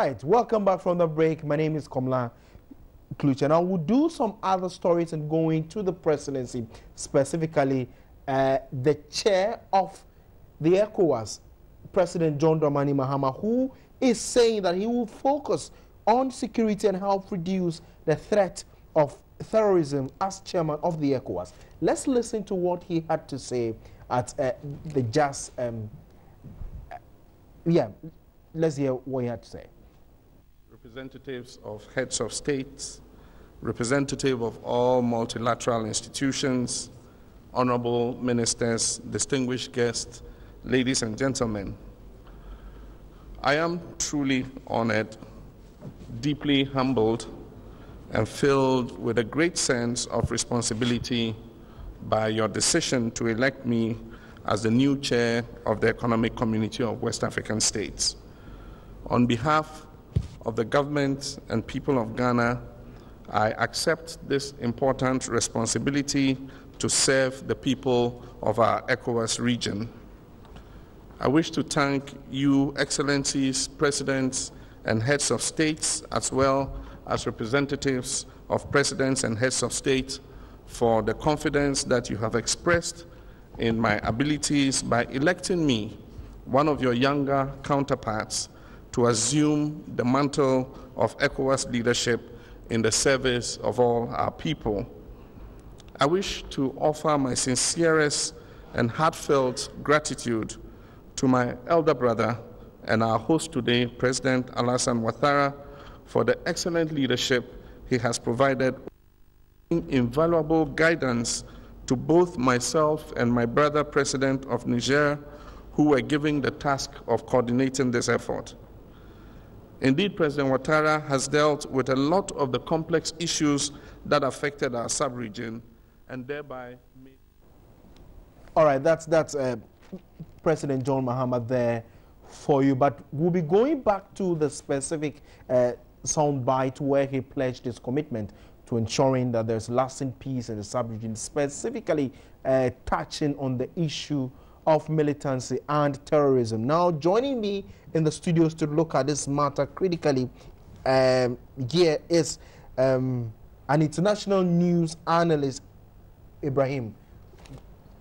right, welcome back from the break. My name is Komla Kluch, and I will do some other stories and going to the presidency, specifically the chair of the ECOWAS, President John Dramani Mahama, who is saying that he will focus on security and help reduce the threat of terrorism as chairman of the ECOWAS. Let's listen to what he had to say at the JAS. Let's hear what he had to say. Representatives of heads of states, representative of all multilateral institutions, honorable ministers, distinguished guests, ladies and gentlemen, I am truly honored, deeply humbled, and filled with a great sense of responsibility by your decision to elect me as the new chair of the Economic Community of West African States. On behalf of the government and people of Ghana, I accept this important responsibility to serve the people of our ECOWAS region. I wish to thank you, Excellencies, Presidents, and Heads of States, as well as representatives of Presidents and Heads of State, for the confidence that you have expressed in my abilities by electing me, one of your younger counterparts, to assume the mantle of ECOWAS leadership in the service of all our people. I wish to offer my sincerest and heartfelt gratitude to my elder brother and our host today, President Alassane Ouattara, for the excellent leadership he has provided, invaluable guidance to both myself and my brother, President of Niger, who were given the task of coordinating this effort. Indeed, President Ouattara has dealt with a lot of the complex issues that affected our sub-region and thereby made... All right, that's President John Mahama there for you, but we'll be going back to the specific soundbite where he pledged his commitment to ensuring that there's lasting peace in the sub-region, specifically touching on the issue of militancy and terrorism. Now, joining me in the studios to look at this matter critically here is an international news analyst, Ibrahim.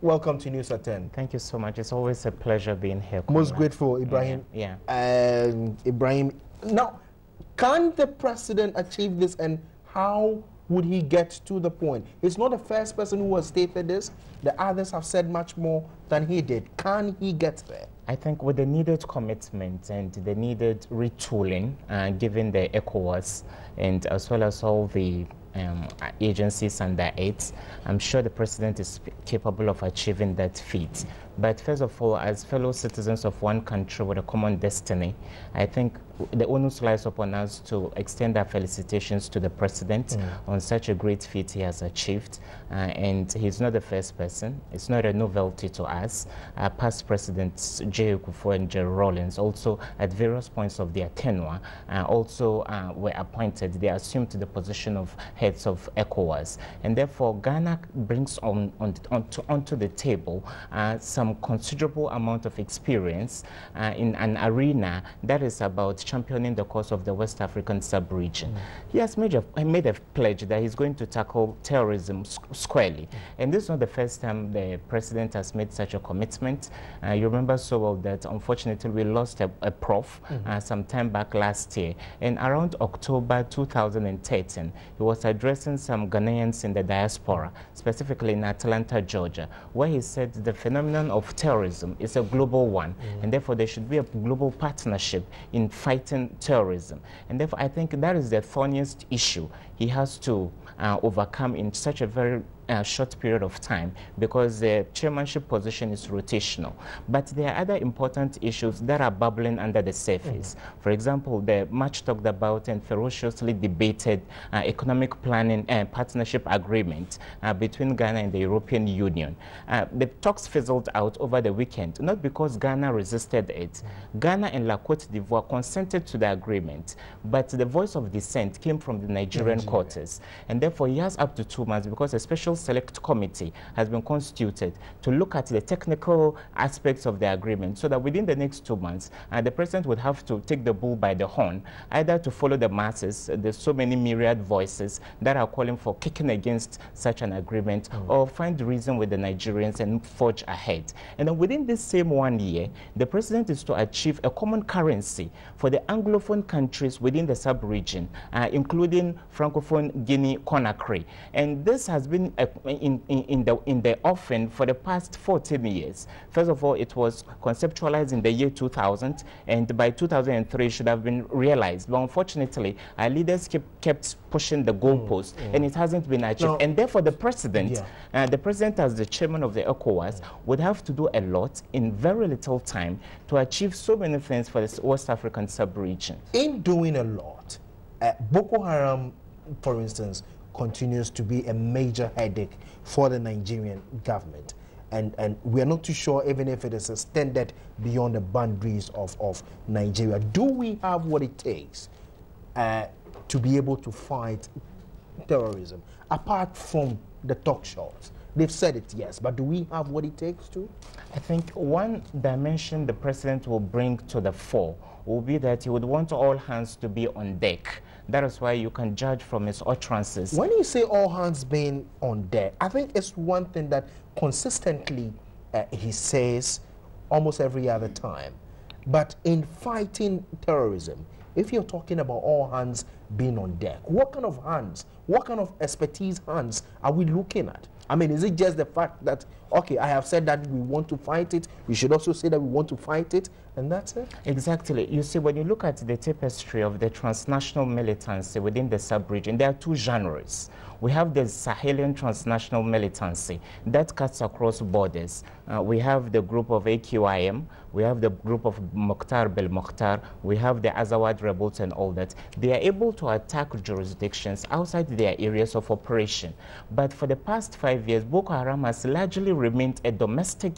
Welcome to News at 10. Thank you so much. It's always a pleasure being here. Most grateful, Ibrahim. Yeah. Ibrahim. Now, can the president achieve this, and how would he get to the point? He's not the first person who has stated this. The others have said much more than he did. Can he get there? I think with the needed commitment and the needed retooling, given the ECOWAS and as well as all the agencies under it, I'm sure the president is capable of achieving that feat. But first of all, as fellow citizens of one country with a common destiny, I think the onus lies upon us to extend our felicitations to the president on such a great feat he has achieved. And he's not the first person. It's not a novelty to us. Past presidents J. Kufuor and Jerry Rawlings also at various points of their tenure also were appointed. They assumed the position of heads of ECOWAS. And therefore, Ghana brings onto the table some considerable amount of experience in an arena that is about championing the cause of the West African sub-region. He has made a pledge that he's going to tackle terrorism squarely. And this is not the first time the president has made such a commitment. You remember so well that unfortunately we lost a prof some time back last year. And around October 2013, he was addressing some Ghanaians in the diaspora, specifically in Atlanta, Georgia, where he said the phenomenon of terrorism is a global one, and therefore there should be a global partnership in fighting terrorism. And therefore I think that is the thorniest issue he has to overcome in such a very short period of time, because the chairmanship position is rotational. But there are other important issues that are bubbling under the surface. For example, the much talked about and ferociously debated economic planning and partnership agreement between Ghana and the European Union. The talks fizzled out over the weekend, not because Ghana resisted it. Ghana and La Côte d'Ivoire consented to the agreement, but the voice of dissent came from the Nigerian quarters. And therefore he has up to 2 months, because a special Special Select Committee has been constituted to look at the technical aspects of the agreement, so that within the next 2 months, the president would have to take the bull by the horn, either to follow the masses, there's so many myriad voices that are calling for kicking against such an agreement, or find reason with the Nigerians and forge ahead. And then within this same 1 year, the president is to achieve a common currency for the Anglophone countries within the sub-region, including Francophone Guinea-Conakry. And this has been in the offing for the past 14 years. First of all, it was conceptualized in the year 2000, and by 2003 it should have been realized. But unfortunately, our leaders kept pushing the goalpost, and it hasn't been achieved. No. And therefore, the president as the chairman of the ECOWAS would have to do a lot in very little time to achieve so many things for the West African sub-region. In doing a lot, Boko Haram, for instance, continues to be a major headache for the Nigerian government. And we are not too sure even if it is extended beyond the boundaries of Nigeria. Do we have what it takes to be able to fight terrorism, apart from the talk shows? They've said it, yes, but do we have what it takes to? I think one dimension the president will bring to the fore will be that he would want all hands to be on deck. That is why you can judge from his utterances. When you say all hands being on deck, I think it's one thing that consistently he says almost every other time. But in fighting terrorism, if you're talking about all hands being on deck, what kind of hands, what kind of expertise hands are we looking at? I mean, is it just the fact that, okay, I have said that we want to fight it, we should also say that we want to fight it, and that's it? Exactly. You see, when you look at the tapestry of the transnational militancy within the sub-region, there are two genres. We have the Sahelian transnational militancy that cuts across borders. We have the group of AQIM, we have the group of Mokhtar Belmokhtar, we have the Azawad rebels and all that. They are able to attack jurisdictions outside their areas of operation. But for the past 5 years, Boko Haram has largely remained a domestic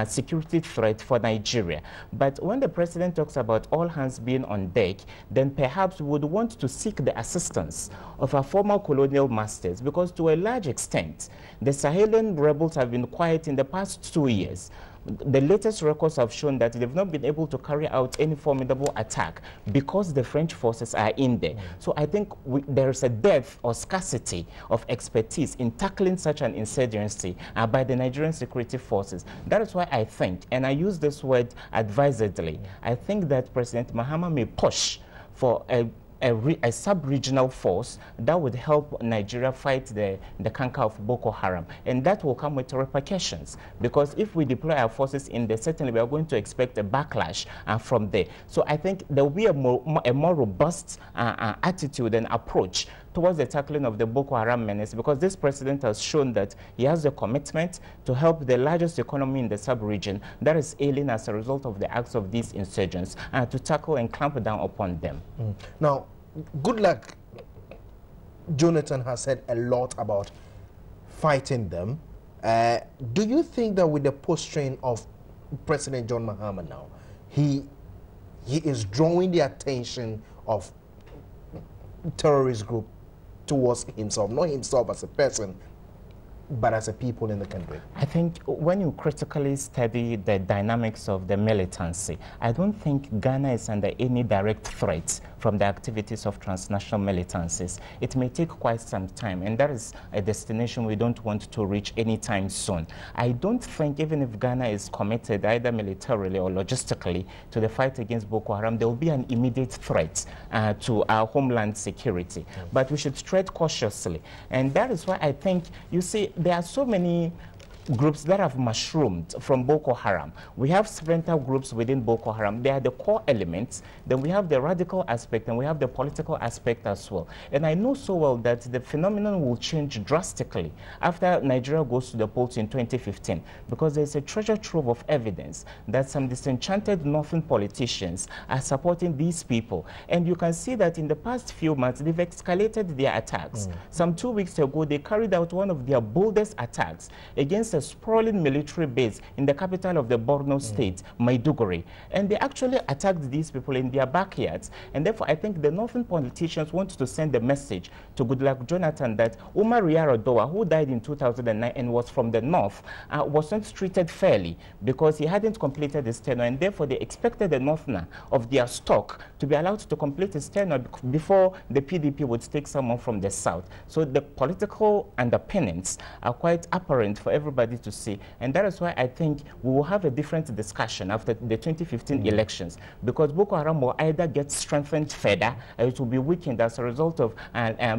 security threat for Nigeria. But when the president talks about all hands being on deck, then perhaps we would want to seek the assistance of our former colonial masters, because to a large extent, the Sahelian rebels have been quiet in the past 2 years. The latest records have shown that they've not been able to carry out any formidable attack because the French forces are in there. So I think there is a depth or scarcity of expertise in tackling such an insurgency by the Nigerian security forces. That is why I think, and I use this word advisedly, I think that President Mahama may push for a sub-regional force that would help Nigeria fight the canker of Boko Haram. And that will come with repercussions, because if we deploy our forces in there, certainly we are going to expect a backlash from there. So I think there will be a more robust attitude and approach towards the tackling of the Boko Haram menace, because this president has shown that he has the commitment to help the largest economy in the sub-region that is ailing as a result of the acts of these insurgents, to tackle and clamp down upon them. Now, good luck. Jonathan has said a lot about fighting them. Do you think that with the posturing of President John Mahama now, he is drawing the attention of terrorist group towards himself, not himself as a person, but as a people in the country? I think when you critically study the dynamics of the militancy, I don't think Ghana is under any direct threat from the activities of transnational militancies. It may take quite some time, and that is a destination we don't want to reach anytime soon. I don't think even if Ghana is committed either militarily or logistically to the fight against Boko Haram, there will be an immediate threat to our homeland security. But we should tread cautiously, and that is why I think, you see, there are so many groups that have mushroomed from Boko Haram. We have splinter groups within Boko Haram. They are the core elements. Then we have the radical aspect, and we have the political aspect as well. And I know so well that the phenomenon will change drastically after Nigeria goes to the polls in 2015, because there's a treasure trove of evidence that some disenchanted northern politicians are supporting these people. And you can see that in the past few months, they've escalated their attacks. Some 2 weeks ago, they carried out one of their boldest attacks against a sprawling military base in the capital of the Borno state, Maiduguri. And they actually attacked these people in their backyards. And therefore, I think the northern politicians want to send a message to Goodluck Jonathan that Umar Yar'Adua, who died in 2009 and was from the north, was not treated fairly because he hadn't completed his tenure. And therefore, they expected the northerner of their stock to be allowed to complete his tenure before the PDP would take someone from the south. So the political underpinnings are quite apparent for everybody to see. And that is why I think we will have a different discussion after the 2015 elections, because Boko Haram will either get strengthened further, or it will be weakened as a result of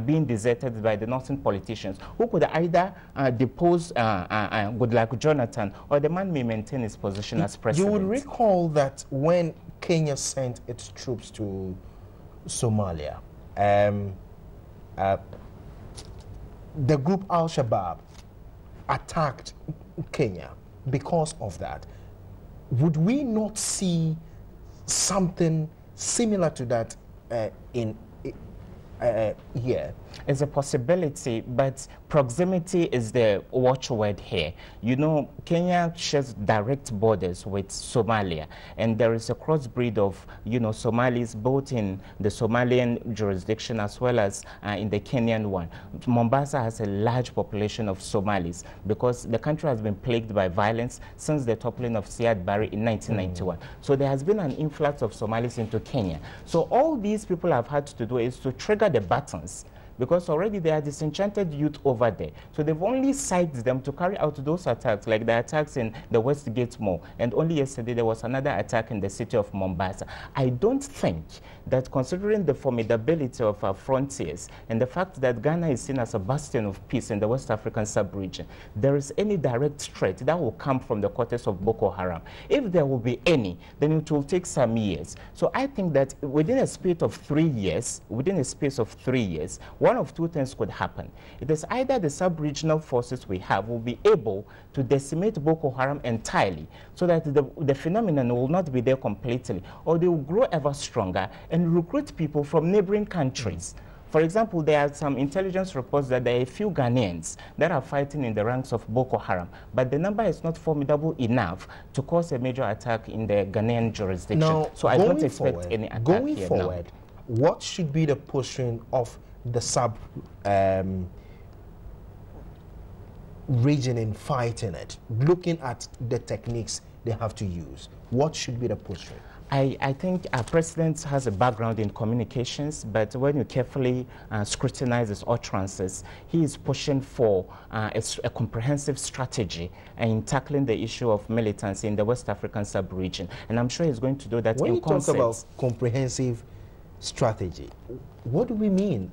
being deserted by the northern politicians, who could either depose Goodluck Jonathan, or the man may maintain his position as president. You would recall that when Kenya sent its troops to Somalia, the group Al-Shabaab attacked Kenya because of that. Would we not see something similar to that here? It's a possibility, but proximity is the watchword here. You know, Kenya shares direct borders with Somalia, and there is a crossbreed of, you know, Somalis both in the Somalian jurisdiction as well as in the Kenyan one. Mombasa has a large population of Somalis because the country has been plagued by violence since the toppling of Siad Barre in 1991. So there has been an influx of Somalis into Kenya. So all these people have had to do is to trigger the buttons, because already there are disenchanted youth over there. So they've only sized them to carry out those attacks, like the attacks in the Westgate Mall. And only yesterday there was another attack in the city of Mombasa. I don't think that, considering the formidability of our frontiers and the fact that Ghana is seen as a bastion of peace in the West African sub-region, there is any direct threat that will come from the quarters of Boko Haram. If there will be any, then it will take some years. So I think that within a space of 3 years, one of two things could happen. It is either the sub-regional forces we have will be able to decimate Boko Haram entirely, so that the phenomenon will not be there completely, or they will grow ever stronger and recruit people from neighboring countries. For example, there are some intelligence reports that there are a few Ghanaians that are fighting in the ranks of Boko Haram, but the number is not formidable enough to cause a major attack in the Ghanaian jurisdiction. Now, so I don't expect any attack going here forward, now. What should be the position of the sub-region in fighting it, looking at the techniques they have to use? What should be the position? I think our president has a background in communications, but when you carefully scrutinize his utterances, he is pushing for a comprehensive strategy in tackling the issue of militancy in the West African sub-region. And I'm sure he's going to do that in concert. When you talk about comprehensive strategy, what do we mean?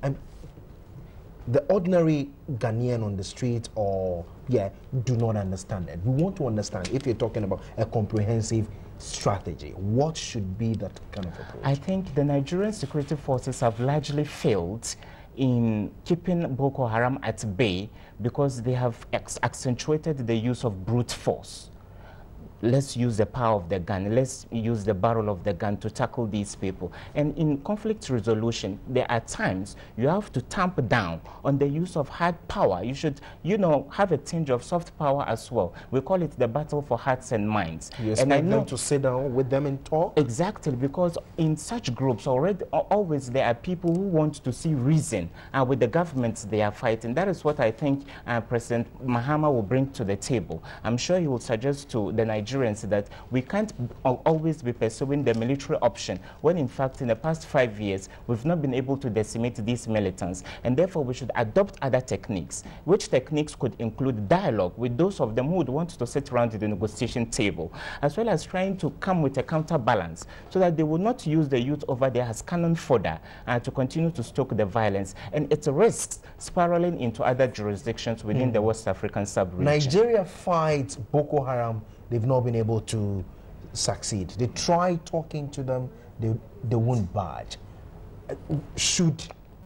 The ordinary Ghanaian on the street do not understand it. We want to understand, if you're talking about a comprehensive strategy, what should be that kind of approach? I think the Nigerian security forces have largely failed in keeping Boko Haram at bay because they have accentuated the use of brute force. Let's use the power of the gun. Let's use the barrel of the gun to tackle these people. And in conflict resolution, there are times you have to tamp down on the use of hard power. You should, you know, have a tinge of soft power as well. We call it the battle for hearts and minds. You expect them to sit down with them and talk? Exactly, because in such groups always there are people who want to see reason with the governments they are fighting. That is what I think President Mahama will bring to the table. I'm sure he will suggest to the Nigerians that we can't always be pursuing the military option, when in fact in the past 5 years we've not been able to decimate these militants, and therefore we should adopt other techniques, which techniques could include dialogue with those of them who would want to sit around the negotiation table, as well as trying to come with a counterbalance so that they will not use the youth over there as cannon fodder to continue to stoke the violence, and it risks spiraling into other jurisdictions within the West African sub-region. Nigeria fights Boko Haram. They've not been able to succeed. They try talking to them, they won't budge. Should